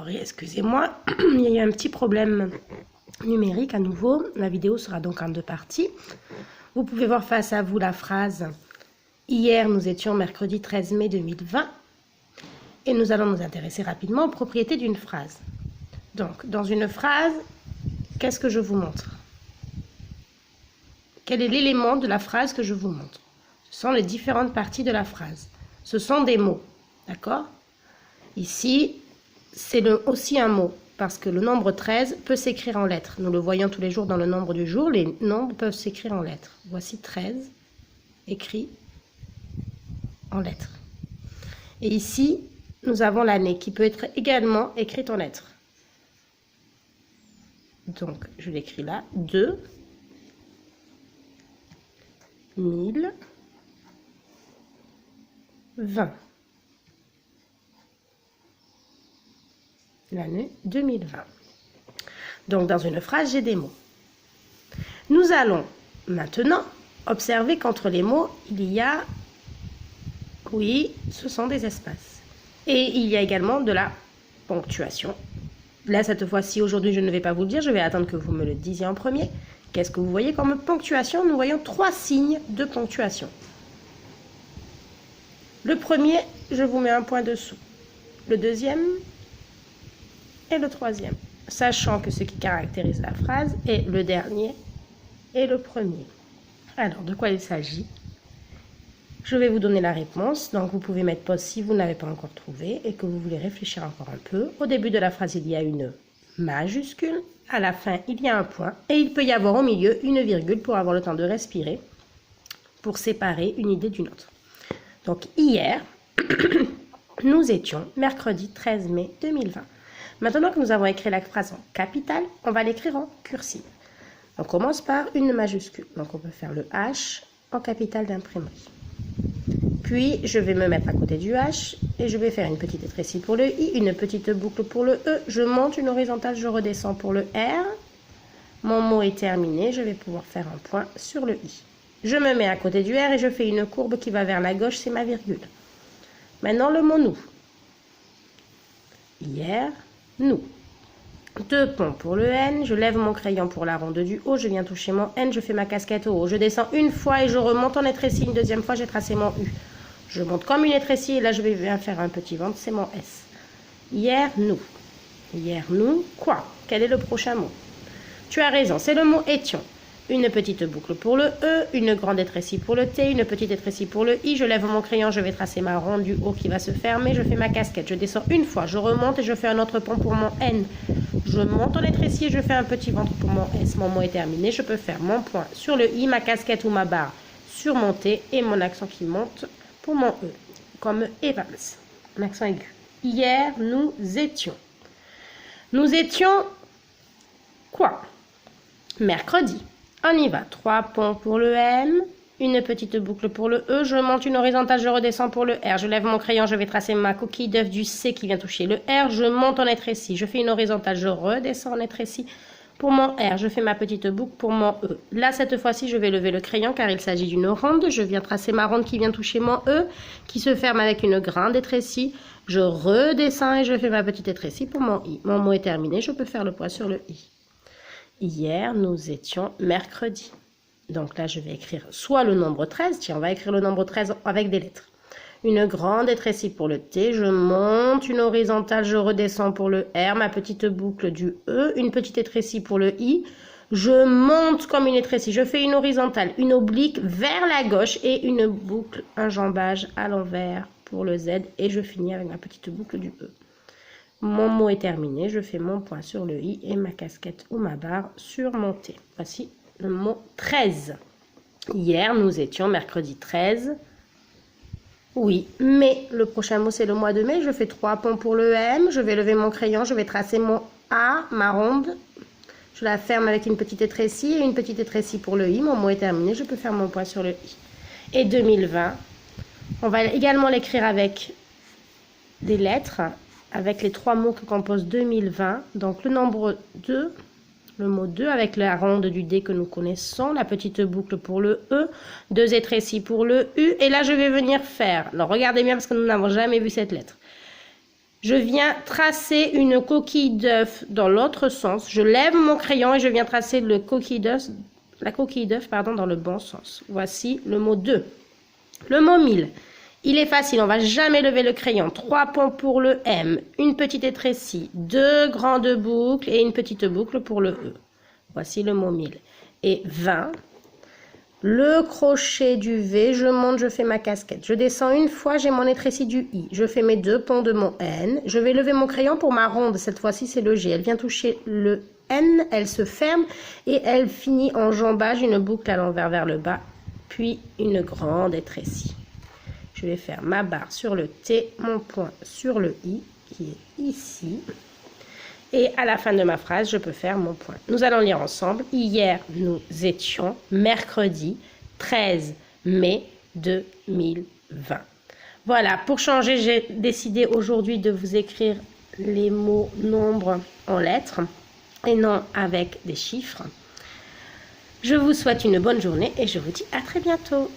Alors, excusez-moi, il y a eu un petit problème numérique à nouveau. La vidéo sera donc en 2 parties. Vous pouvez voir face à vous la phrase « Hier, nous étions mercredi 13 mai 2020 » et nous allons nous intéresser rapidement aux propriétés d'une phrase. Donc, dans une phrase, qu'est-ce que je vous montre? Quel est l'élément de la phrase que je vous montre? Ce sont les différentes parties de la phrase. Ce sont des mots, d'accord? Ici, c'est aussi un mot, parce que le nombre 13 peut s'écrire en lettres. Nous le voyons tous les jours dans le nombre du jour, les nombres peuvent s'écrire en lettres. Voici 13, écrit en lettres. Et ici, nous avons l'année, qui peut être également écrite en lettres. Donc, je l'écris là, 2 1020. L'année 2020. Donc, dans une phrase, j'ai des mots. Nous allons maintenant observer qu'entre les mots, il y a, oui, ce sont des espaces. Et il y a également de la ponctuation. Là, cette fois-ci, aujourd'hui, je ne vais pas vous le dire, je vais attendre que vous me le disiez en premier. Qu'est-ce que vous voyez comme ponctuation? Nous voyons 3 signes de ponctuation. Le premier, je vous mets un point dessous. Le deuxième et le troisième. Sachant que ce qui caractérise la phrase est le dernier et le premier. Alors, de quoi il s'agit? Je vais vous donner la réponse. Donc, vous pouvez mettre pause si vous n'avez pas encore trouvé et que vous voulez réfléchir encore un peu. Au début de la phrase, il y a une majuscule. À la fin, il y a un point. Et il peut y avoir au milieu une virgule pour avoir le temps de respirer, pour séparer une idée d'une autre. Donc, hier, nous étions mercredi 13 mai 2020. Maintenant que nous avons écrit la phrase en capitale, on va l'écrire en cursive. On commence par une majuscule. Donc, on peut faire le H en capitale d'imprimerie. Puis, je vais me mettre à côté du H et je vais faire une petite étrécie pour le I, une petite boucle pour le E. Je monte une horizontale, je redescends pour le R. Mon mot est terminé, je vais pouvoir faire un point sur le I. Je me mets à côté du R et je fais une courbe qui va vers la gauche, c'est ma virgule. Maintenant, le mot nous. Hier, nous. 2 ponts pour le N, je lève mon crayon pour la ronde du haut, je viens toucher mon N, je fais ma casquette au haut. Je descends une fois et je remonte en étrécie, une deuxième fois, j'ai tracé mon U. Je monte comme une étrécie et là, je vais faire un petit ventre, c'est mon S. Hier, nous. Hier, nous, quoi? Quel est le prochain mot? Tu as raison, c'est le mot étions. Une petite boucle pour le E, une grande étrécie pour le T, une petite étrécie pour le I. Je lève mon crayon, je vais tracer ma ronde du haut qui va se fermer. Je fais ma casquette, je descends une fois, je remonte et je fais un autre pont pour mon N. Je monte en étrécie et je fais un petit ventre pour mon S. Mon mot est terminé, je peux faire mon point sur le I, ma casquette ou ma barre sur mon T et mon accent qui monte pour mon E, comme Evans, un accent aigu. Hier, nous étions. Nous étions quoi? Mercredi. On y va. 3 ponts pour le M, une petite boucle pour le E, je monte une horizontale, je redescends pour le R, je lève mon crayon, je vais tracer ma coquille d'œuf du C qui vient toucher le R, je monte en étrécie, je fais une horizontale, je redescends en étrécie pour mon R, je fais ma petite boucle pour mon E. Là, cette fois-ci, je vais lever le crayon car il s'agit d'une ronde, je viens tracer ma ronde qui vient toucher mon E, qui se ferme avec une grande étrécie, je redescends et je fais ma petite étrécie pour mon I. Mon mot est terminé, je peux faire le point sur le I. Hier, nous étions mercredi. Donc là, je vais écrire soit le nombre 13. Tiens, on va écrire le nombre 13 avec des lettres. Une grande étrécie pour le T. Je monte une horizontale, je redescends pour le R. Ma petite boucle du E. Une petite étrécie pour le I. Je monte comme une étrécie. Je fais une horizontale, une oblique vers la gauche et une boucle, un jambage à l'envers pour le Z. Et je finis avec ma petite boucle du E. Mon mot est terminé, je fais mon point sur le I et ma casquette ou ma barre sur mon T. Voici le mot 13. Hier, nous étions mercredi 13. Oui, mais le prochain mot, c'est le mois de mai. Je fais 3 ponts pour le M. Je vais lever mon crayon, je vais tracer mon A, ma ronde. Je la ferme avec une petite étrécie et une petite étrécie pour le I. Mon mot est terminé, je peux faire mon point sur le I. Et 2020, on va également l'écrire avec des lettres, avec les 3 mots que composent 2020. Donc le nombre 2, le mot 2 avec la ronde du D que nous connaissons, la petite boucle pour le E, 2 étrécies pour le U. Et là, je vais venir faire, alors regardez bien parce que nous n'avons jamais vu cette lettre. Je viens tracer une coquille d'œuf dans l'autre sens. Je lève mon crayon et je viens tracer la coquille d'œuf dans le bon sens. Voici le mot 2. Le mot 1000. Il est facile, on ne va jamais lever le crayon. 3 ponts pour le M, une petite étrécie, 2 grandes boucles et une petite boucle pour le E. Voici le mot 1000. Et 20. Le crochet du V, je monte, je fais ma casquette. Je descends une fois, j'ai mon étrécie du I. Je fais mes 2 ponts de mon N. Je vais lever mon crayon pour ma ronde. Cette fois-ci, c'est le G. Elle vient toucher le N, elle se ferme et elle finit en jambage, une boucle à l'envers vers le bas, puis une grande étrécie. Je vais faire ma barre sur le T, mon point sur le I, qui est ici. Et à la fin de ma phrase, je peux faire mon point. Nous allons lire ensemble. Hier, nous étions mercredi 13 mai 2020. Voilà, pour changer, j'ai décidé aujourd'hui de vous écrire les mots nombres en lettres et non avec des chiffres. Je vous souhaite une bonne journée et je vous dis à très bientôt.